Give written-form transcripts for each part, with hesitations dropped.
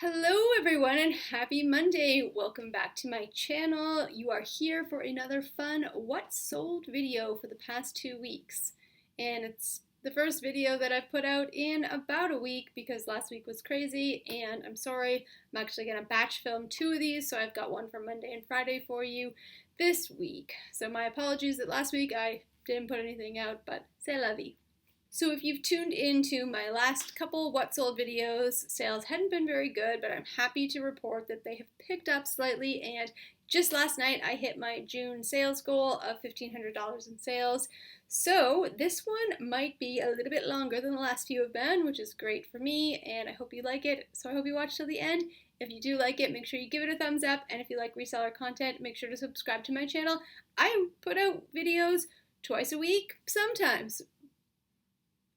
Hello everyone and happy Monday! Welcome back to my channel. You are here for another fun What Sold video for the past 2 weeks. And it's the first video that I've put out in about a week because last week was crazy and I'm sorry. I'm actually going to batch film 2 of these, so I've got one for Monday and Friday for you this week. So my apologies that last week I didn't put anything out, but c'est la vie. So if you've tuned into my last couple What Sold videos, sales hadn't been very good, but I'm happy to report that they have picked up slightly, and just last night I hit my June sales goal of $1,500 in sales. So this one might be a little bit longer than the last few have been, which is great for me, and I hope you like it. So I hope you watch till the end. If you do like it, make sure you give it a thumbs up, and if you like reseller content, make sure to subscribe to my channel. I put out videos twice a week, sometimes.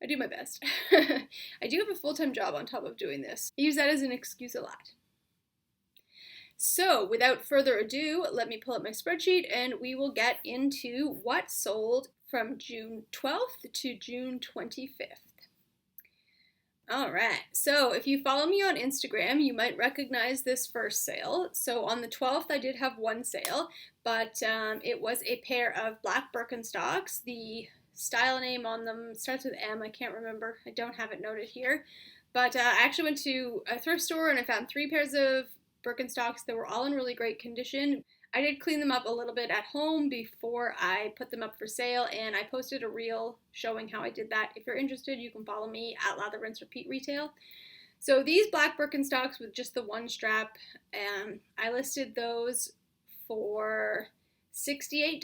I do my best. I do have a full-time job on top of doing this. I use that as an excuse a lot. So without further ado, let me pull up my spreadsheet and we will get into what sold from June 12th to June 25th. Alright, so if you follow me on Instagram, you might recognize this first sale. So on the 12th, I did have one sale, but it was a pair of black Birkenstocks. The style name on them starts with M. I can't remember. I don't have it noted here. But I actually went to a thrift store and I found 3 pairs of Birkenstocks that were all in really great condition. I did clean them up a little bit at home before I put them up for sale, and I posted a reel showing how I did that. If you're interested, you can follow me at Lather Rinse Repeat Retail. So these black Birkenstocks with just the one strap, I listed those for $68,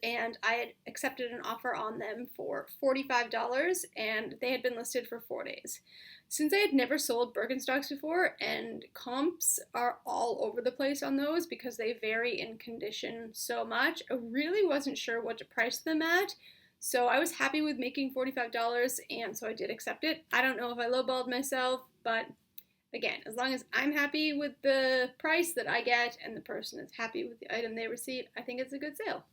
and I had accepted an offer on them for $45, and they had been listed for 4 days. Since I had never sold Birkenstocks before, and comps are all over the place on those because they vary in condition so much, I really wasn't sure what to price them at. So I was happy with making $45, and so I did accept it. I don't know if I lowballed myself, but again, as long as I'm happy with the price that I get and the person is happy with the item they receive, I think it's a good sale.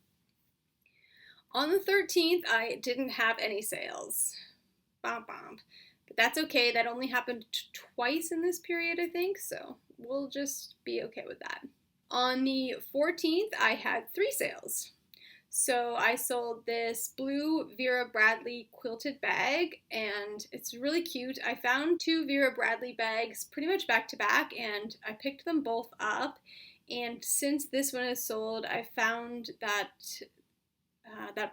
On the 13th, I didn't have any sales. Bom bom. But that's okay. That only happened twice in this period, I think, so we'll just be okay with that. On the 14th, I had 3 sales. So I sold this blue Vera Bradley quilted bag, and it's really cute. I found 2 Vera Bradley bags pretty much back to back, and I picked them both up. And since this one is sold, I found that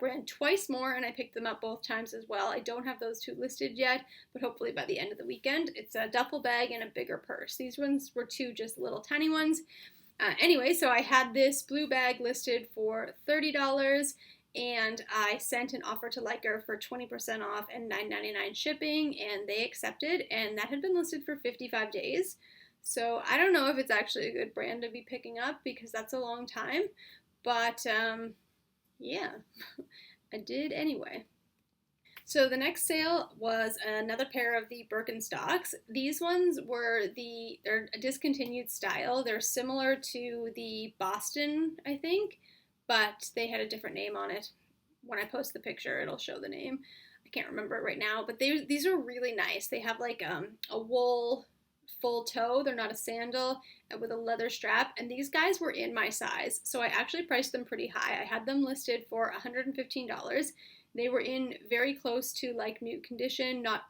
brand twice more, and I picked them up both times as well. I don't have those 2 listed yet, but hopefully by the end of the weekend. It's a duffel bag and a bigger purse. These ones were 2 just little tiny ones. Anyway, so I had this blue bag listed for $30, and I sent an offer to Liker for 20% off and $9.99 shipping, and they accepted, and that had been listed for 55 days. So I don't know if it's actually a good brand to be picking up because that's a long time, but yeah, I did anyway. So the next sale was another pair of the Birkenstocks. These ones they're a discontinued style. They're similar to the Boston, I think, but they had a different name on it. When I post the picture, it'll show the name. I can't remember it right now, but these are really nice. They have like a wool full toe. They're not a sandal, and with a leather strap, and these guys were in my size, so I actually priced them pretty high. I had them listed for $115. They were in very close to like new condition, not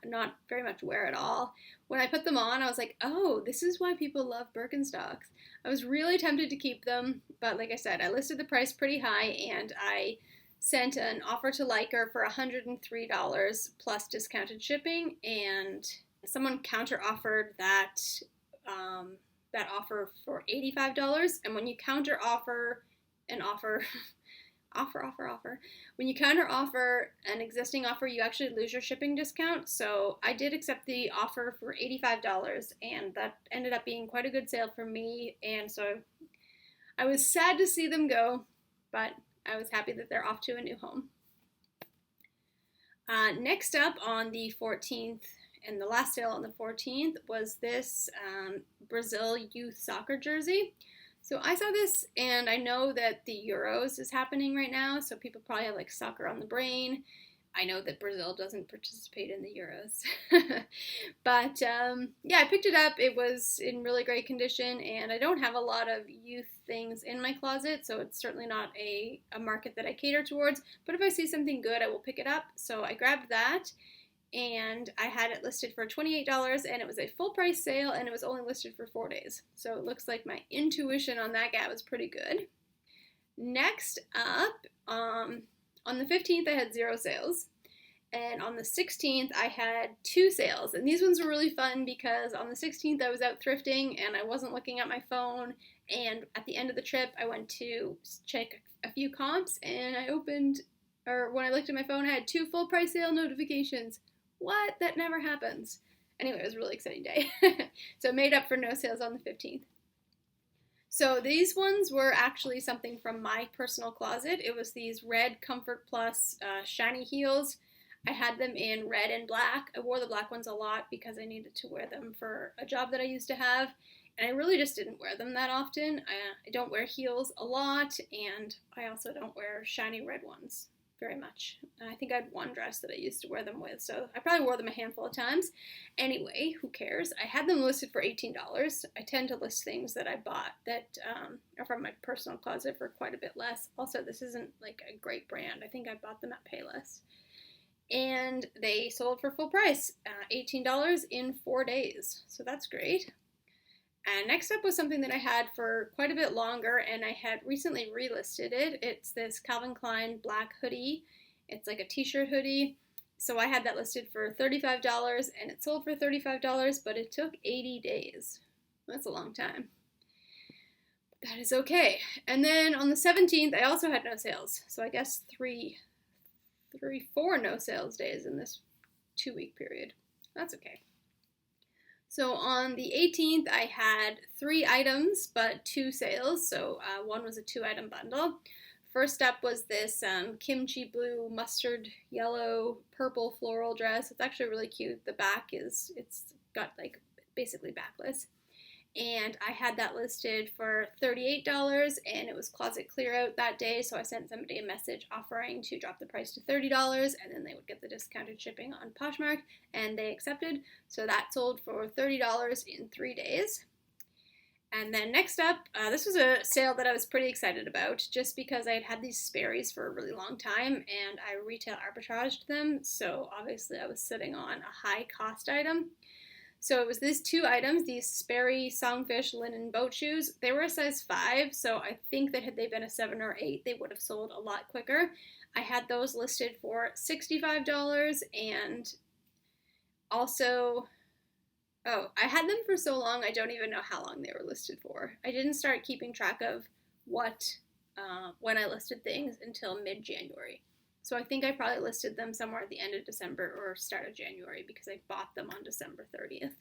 very much wear at all. When I put them on, I was like, oh, this is why people love Birkenstocks. I was really tempted to keep them, but like I said, I listed the price pretty high, and I sent an offer to Liker for $103 plus discounted shipping, and someone counter-offered that offer for $85, and when you counter-offer an offer... When you counter offer an existing offer, you actually lose your shipping discount. So I did accept the offer for $85, and that ended up being quite a good sale for me. And so I was sad to see them go, but I was happy that they're off to a new home. Next up on the 14th, and the last sale on the 14th, was this Brazil youth soccer jersey. So I saw this, and I know that the Euros is happening right now, so people probably have like soccer on the brain. I know that Brazil doesn't participate in the Euros. But yeah, I picked it up. It was in really great condition, and I don't have a lot of youth things in my closet, so it's certainly not a market that I cater towards. But if I see something good, I will pick it up. So I grabbed that, and I had it listed for $28, and it was a full price sale, and it was only listed for 4 days. So it looks like my intuition on that guy was pretty good. Next up, on the 15th, I had 0 sales. And on the 16th, I had 2 sales. And these ones were really fun because on the 16th, I was out thrifting and I wasn't looking at my phone. And at the end of the trip, I went to check a few comps, and when I looked at my phone, I had 2 full price sale notifications. What? That never happens. Anyway, it was a really exciting day. So it made up for no sales on the 15th. So these ones were actually something from my personal closet. It was these red Comfort Plus shiny heels. I had them in red and black. I wore the black ones a lot because I needed to wear them for a job that I used to have. And I really just didn't wear them that often. I don't wear heels a lot, and I also don't wear shiny red ones very much. I think I had one dress that I used to wear them with, so I probably wore them a handful of times. Anyway, who cares? I had them listed for $18. I tend to list things that I bought that are from my personal closet for quite a bit less. Also, this isn't like a great brand. I think I bought them at Payless. And they sold for full price, $18 in 4 days. So that's great. And next up was something that I had for quite a bit longer, and I had recently relisted it. It's this Calvin Klein black hoodie. It's like a t-shirt hoodie. So I had that listed for $35, and it sold for $35, but it took 80 days. That's a long time. That is okay. And then on the 17th, I also had no sales. So I guess 4 no sales days in this 2-week period. That's okay. So on the 18th, I had 3 items, but 2 sales. So one was a 2-item bundle. First up was this kimchi blue, mustard yellow, purple floral dress. It's actually really cute. The back it's got like basically backless. And I had that listed for $38, and it was closet clear out that day, so I sent somebody a message offering to drop the price to $30, and then they would get the discounted shipping on Poshmark, and they accepted. So that sold for $30 in 3 days. And then next up, this was a sale that I was pretty excited about, just because I had had these Sperry's for a really long time, and I retail arbitraged them, so obviously I was sitting on a high cost item. So it was these 2 items, these Sperry Songfish linen boat shoes. They were a size 5, so I think that had they been a 7 or 8, they would have sold a lot quicker. I had those listed for $65, and also, I had them for so long, I don't even know how long they were listed for. I didn't start keeping track of when I listed things until mid-January. So I think I probably listed them somewhere at the end of December or start of January because I bought them on December 30th.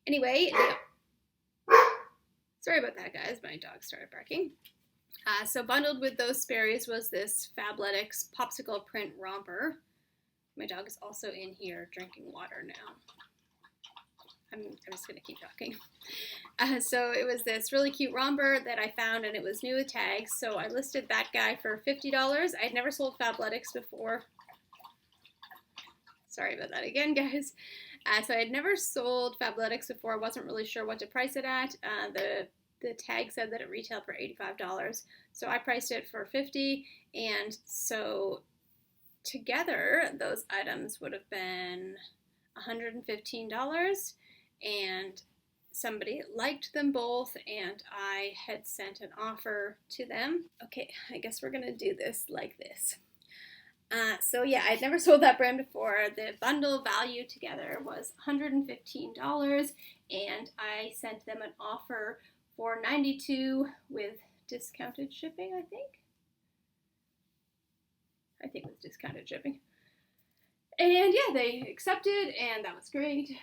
Anyway, sorry about that, guys. My dog started barking. So bundled with those Sperry's was this Fabletics popsicle print romper. My dog is also in here drinking water now. I'm just going to keep talking. So it was this really cute romper that I found, and it was new with tags. So I listed that guy for $50. I'd never sold Fabletics before. Sorry about that again, guys. So I had never sold Fabletics before. I wasn't really sure what to price it at. The tag said that it retailed for $85. So I priced it for $50. And so together, those items would have been $115. And somebody liked them both, and I had sent an offer to them. Okay, I guess we're gonna do this like this. So yeah, I'd never sold that brand before. The bundle value together was $115, and I sent them an offer for $92 with discounted shipping, I think it was discounted shipping. And yeah, they accepted, and that was great.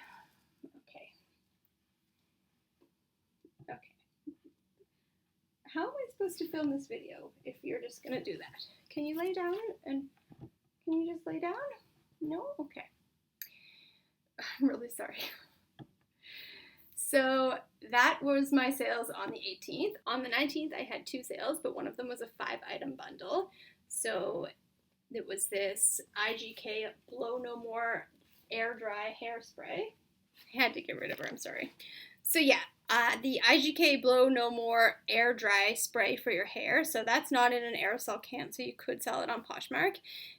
How am I supposed to film this video if you're just going to do that? Can you lay down and can you just lay down? No? Okay. I'm really sorry. So that was my sales on the 18th. On the 19th, I had 2 sales, but one of them was a 5-item bundle. So It was this IGK Blow No More Air Dry Hairspray. I had to get rid of her, I'm sorry. So yeah, the IGK Blow No More Air Dry Spray for your hair. So that's not in an aerosol can, so you could sell it on Poshmark.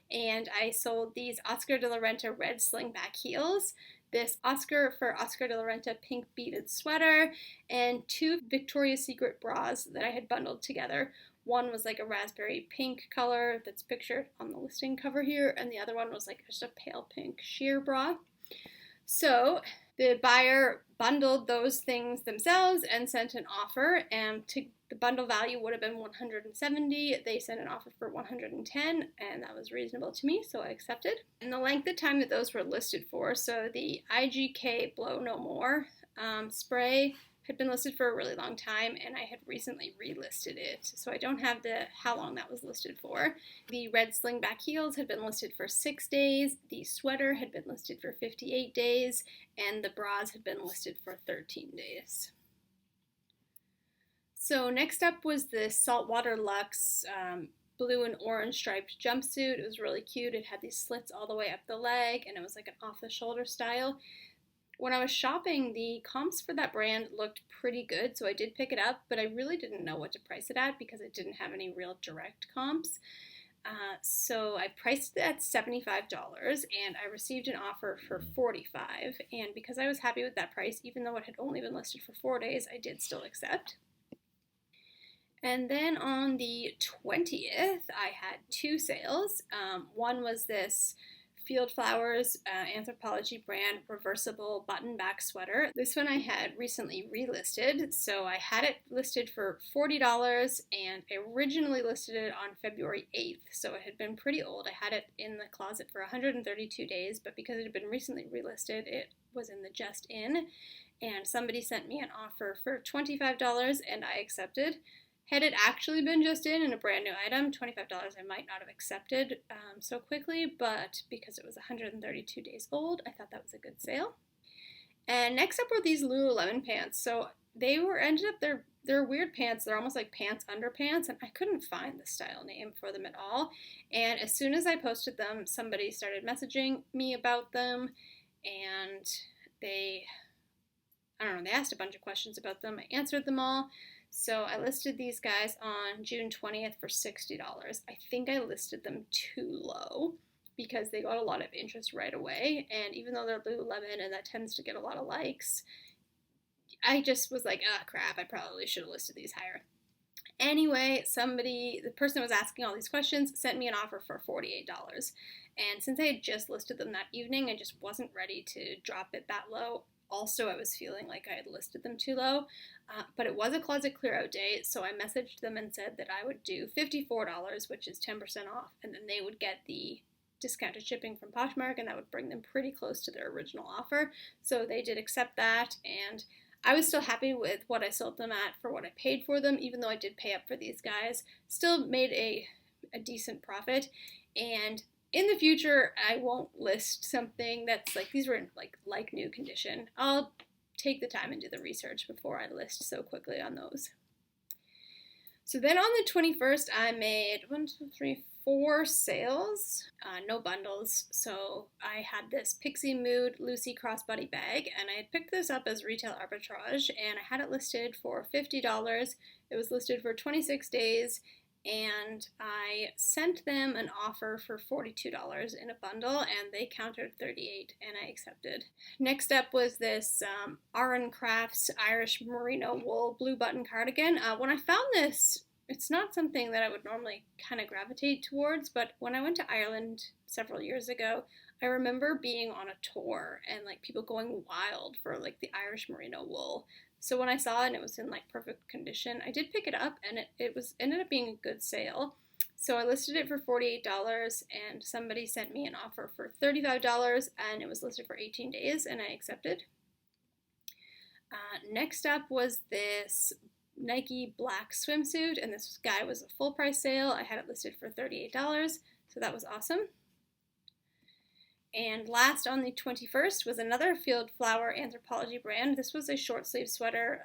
And I sold these Oscar de la Renta red slingback heels, this Oscar de la Renta pink beaded sweater, and 2 Victoria's Secret bras that I had bundled together. One was like a raspberry pink color that's pictured on the listing cover here, and the other one was like just a pale pink sheer bra. So the buyer bundled those things themselves and sent an offer, and the bundle value would have been $170. They sent an offer for $110, and that was reasonable to me, so I accepted. And the length of time that those were listed for, so the IGK Blow No More spray had been listed for a really long time, and I had recently relisted it, so I don't have how long that was listed for. The red slingback heels had been listed for 6 days, the sweater had been listed for 58 days, and the bras had been listed for 13 days. So next up was the Saltwater Luxe blue and orange striped jumpsuit. It was really cute. It had these slits all the way up the leg, and it was like an off-the-shoulder style. When I was shopping, the comps for that brand looked pretty good, so I did pick it up, but I really didn't know what to price it at because it didn't have any real direct comps. So I priced it at $75, and I received an offer for $45, and because I was happy with that price, even though it had only been listed for 4 days, I did still accept. And then on the 20th, I had 2 sales. One was this Field Flowers Anthropologie brand reversible button back sweater. This one I had recently relisted, so I had it listed for $40, and I originally listed it on February 8th, so it had been pretty old. I had it in the closet for 132 days, but because it had been recently relisted, it was in the just in, and somebody sent me an offer for $25, and I accepted. Had it actually been just in and a brand new item, $25 I might not have accepted so quickly, but because it was 132 days old, I thought that was a good sale. And next up were these Lululemon pants. So they're weird pants. They're almost like pants underpants, and I couldn't find the style name for them at all. And as soon as I posted them, somebody started messaging me about them, and they asked a bunch of questions about them. I answered them all. So I listed these guys on June 20th for $60. I think I listed them too low because they got a lot of interest right away. And even though they're Lululemon and that tends to get a lot of likes, I just was like, crap, I probably should have listed these higher. Anyway, the person that was asking all these questions sent me an offer for $48. And since I had just listed them that evening, I just wasn't ready to drop it that low. Also, I was feeling like I had listed them too low, but it was a closet clear out day, so I messaged them and said that I would do $54, which is 10% off, and then they would get the discounted shipping from Poshmark, and that would bring them pretty close to their original offer. So they did accept that, and I was still happy with what I sold them at for what I paid for them, even though I did pay up for these guys. Still made a decent profit, and in the future, I won't list something that's like, these were in like new condition. I'll take the time and do the research before I list so quickly on those. So then on the 21st, I made 4 sales, no bundles. So I had this Pixie Mood Lucy crossbody bag, and I had picked this up as retail arbitrage, and I had it listed for $50. It was listed for 26 days. And I sent them an offer for $42 in a bundle, and they countered $38, and I accepted. Next up was this Aran Crafts Irish Merino Wool Blue Button Cardigan. When I found this, it's not something that I would normally kind of gravitate towards, but when I went to Ireland several years ago, I remember being on a tour and like people going wild for like the Irish Merino wool. So when I saw it and it was in like perfect condition, I did pick it up, and it ended up being a good sale. So I listed it for $48, and somebody sent me an offer for $35, and it was listed for 18 days, and I accepted. Next up was this Nike black swimsuit, and this guy was a full price sale. I had it listed for $38, so that was awesome. And last on the 21st was another Field Flower Anthropology brand. This was a short sleeve sweater,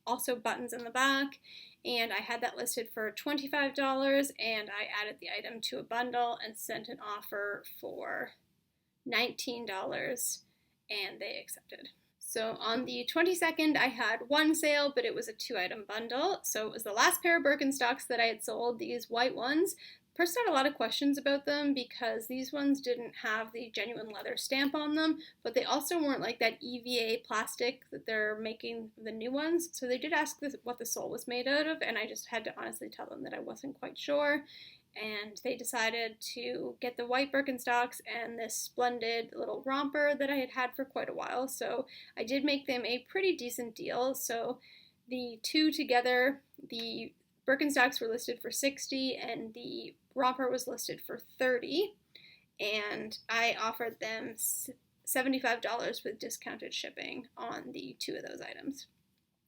also buttons in the back, and I had that listed for $25, and I added the item to a bundle and sent an offer for $19, and they accepted. So on the 22nd, I had one sale, but it was a 2-item bundle. So it was the last pair of Birkenstocks that I had sold, these white ones. The person had a lot of questions about them because these ones didn't have the genuine leather stamp on them, but they also weren't like that EVA plastic that they're making the new ones. So they did ask what the sole was made out of, and I just had to honestly tell them that I wasn't quite sure. And they decided to get the white Birkenstocks and this splendid little romper that I had had for quite a while. So I did make them a pretty decent deal. So the two together, the Birkenstocks were listed for $60 and the romper was listed for $30. And I offered them $75 with discounted shipping on the two of those items.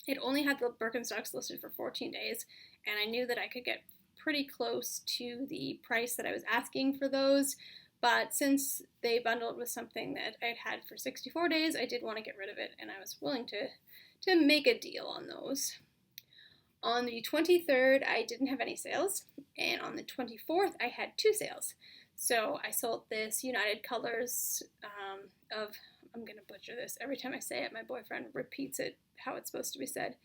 It only had the Birkenstocks listed for 14 days, and I knew that I could get pretty close to the price that I was asking for those, but since they bundled with something that I'd had for 64 days, I did want to get rid of it, and I was willing to make a deal on those. On the 23rd, I didn't have any sales, and on the 24th, I had 2 sales. So I sold this United Colors of, I'm going to butcher this, every time I say it, my boyfriend repeats it how it's supposed to be said.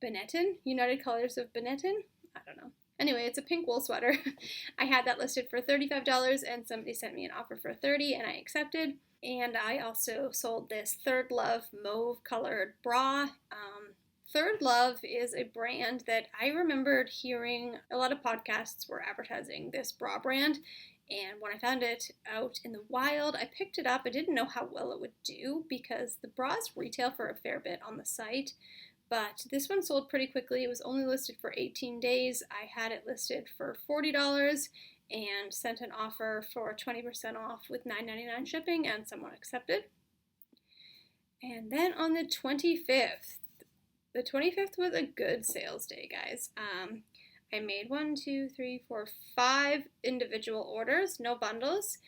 Benetton, United Colors of Benetton, I don't know. Anyway, it's a pink wool sweater. I had that listed for $35 and somebody sent me an offer for $30 and I accepted. And I also sold this Third Love mauve colored bra. Third Love is a brand that I remembered hearing a lot of podcasts were advertising this bra brand. And when I found it out in the wild, I picked it up. I didn't know how well it would do because the bras retail for a fair bit on the site. But this one sold pretty quickly. It was only listed for 18 days. I had it listed for $40 and sent an offer for 20% off with $9.99 shipping, and someone accepted. And then on the 25th was a good sales day, guys. I made 5 individual orders, no bundles.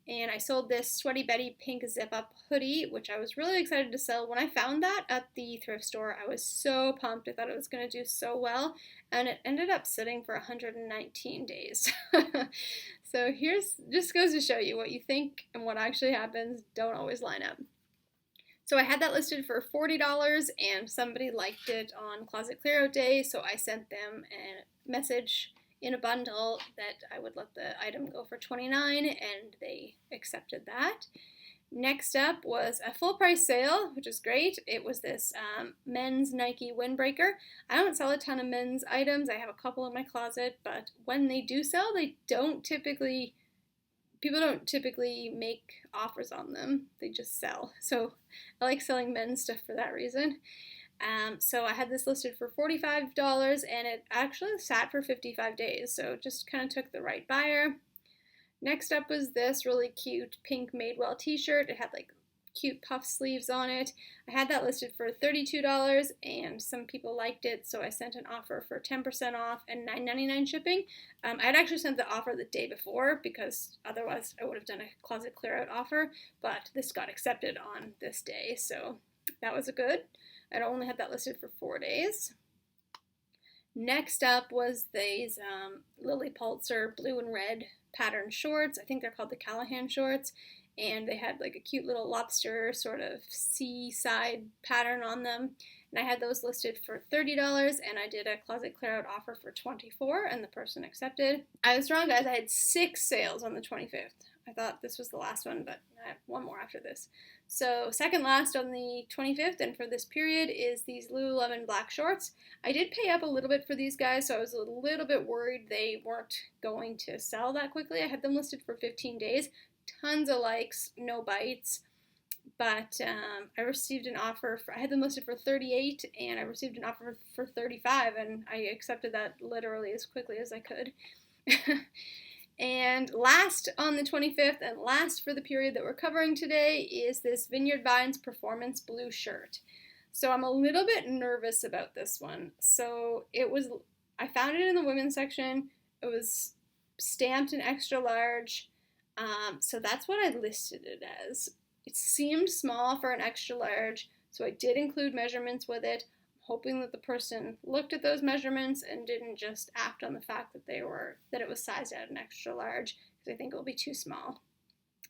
And I sold this Sweaty Betty pink zip-up hoodie, which I was really excited to sell. When I found that at the thrift store, I was so pumped. I thought it was going to do so well. And it ended up sitting for 119 days. So just goes to show you what you think and what actually happens don't always line up. So I had that listed for $40 and somebody liked it on Closet Clear Out Day. So I sent them a message in a bundle that I would let the item go for $29, and they accepted that. Next up was a full price sale, which is great. It was this men's Nike windbreaker. I don't sell a ton of men's items. I have a couple in my closet, but when they do sell, people don't typically make offers on them. They just sell. So I like selling men's stuff for that reason. So I had this listed for $45 and it actually sat for 55 days, so just kind of took the right buyer. Next up was this really cute pink Madewell t-shirt. It had like cute puff sleeves on it. I had that listed for $32 and some people liked it, so I sent an offer for 10% off and $9.99 shipping. I had actually sent the offer the day before because otherwise I would have done a closet clear out offer, but this got accepted on this day, so that was a good. I only had that listed for 4 days. Next up was these Lily Pulitzer blue and red pattern shorts. I think they're called the Callahan shorts. And they had like a cute little lobster sort of seaside pattern on them. And I had those listed for $30 and I did a closet clear out offer for $24 and the person accepted. I was wrong, guys. I had 6 sales on the 25th. I thought this was the last one, but I have one more after this. So second last on the 25th and for this period is these Lululemon black shorts. I did pay up a little bit for these guys, so I was a little bit worried they weren't going to sell that quickly. I had them listed for 15 days. Tons of likes, no bites. But I received an offer I had them listed for $38 and I received an offer for $35 and I accepted that literally as quickly as I could. And last on the 25th and last for the period that we're covering today is this Vineyard Vines Performance Blue shirt. So I'm a little bit nervous about this one. So I found it in the women's section. It was stamped in extra large. So that's what I listed it as. It seemed small for an extra large, so I did include measurements with it, hoping that the person looked at those measurements and didn't just act on the fact that it was sized at an extra large, because I think it will be too small.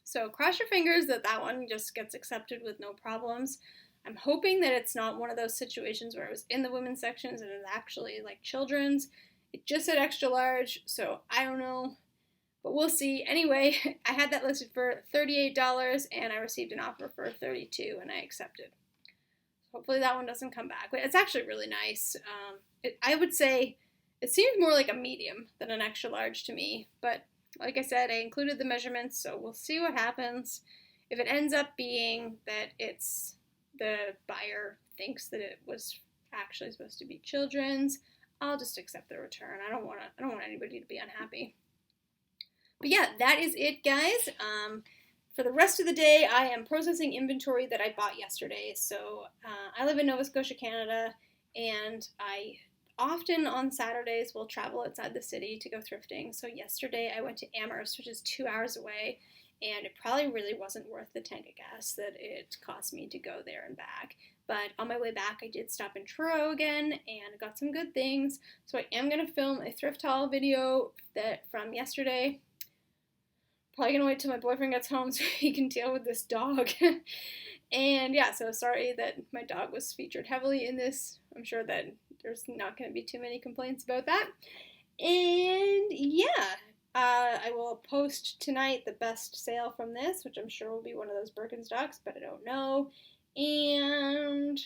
So cross your fingers that that one just gets accepted with no problems. I'm hoping that it's not one of those situations where it was in the women's sections and it's actually like children's. It just said extra large, so I don't know, but we'll see. Anyway, I had that listed for $38 and I received an offer for $32 and I accepted. Hopefully that one doesn't come back, but it's actually really nice. I would say it seems more like a medium than an extra large to me, but like I said, I included the measurements, so we'll see what happens. If it ends up being that it's the buyer thinks that it was actually supposed to be children's, I'll just accept the return. I don't want anybody to be unhappy. But yeah, that is it, guys. For the rest of the day, I am processing inventory that I bought yesterday. So I live in Nova Scotia, Canada, and I often on Saturdays will travel outside the city to go thrifting. So yesterday I went to Amherst, which is 2 hours away, and it probably really wasn't worth the tank of gas that it cost me to go there and back. But on my way back, I did stop in Truro again and got some good things. So I am going to film a thrift haul video from yesterday. Probably going to wait till my boyfriend gets home so he can deal with this dog. And yeah, so sorry that my dog was featured heavily in this. I'm sure that there's not going to be too many complaints about that. And yeah, I will post tonight the best sale from this, which I'm sure will be one of those Birkenstocks, but I don't know. And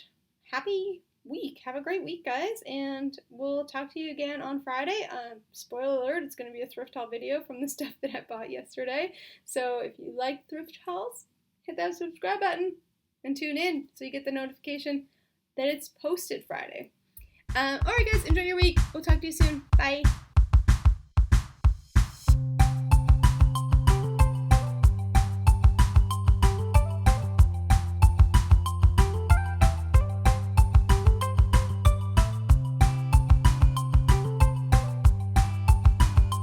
happy week. Have a great week, guys, and we'll talk to you again on Friday. Spoiler alert, it's going to be a thrift haul video from the stuff that I bought yesterday. So if you like thrift hauls, hit that subscribe button and tune in so you get the notification that it's posted Friday. Alright guys, enjoy your week. We'll talk to you soon. Bye.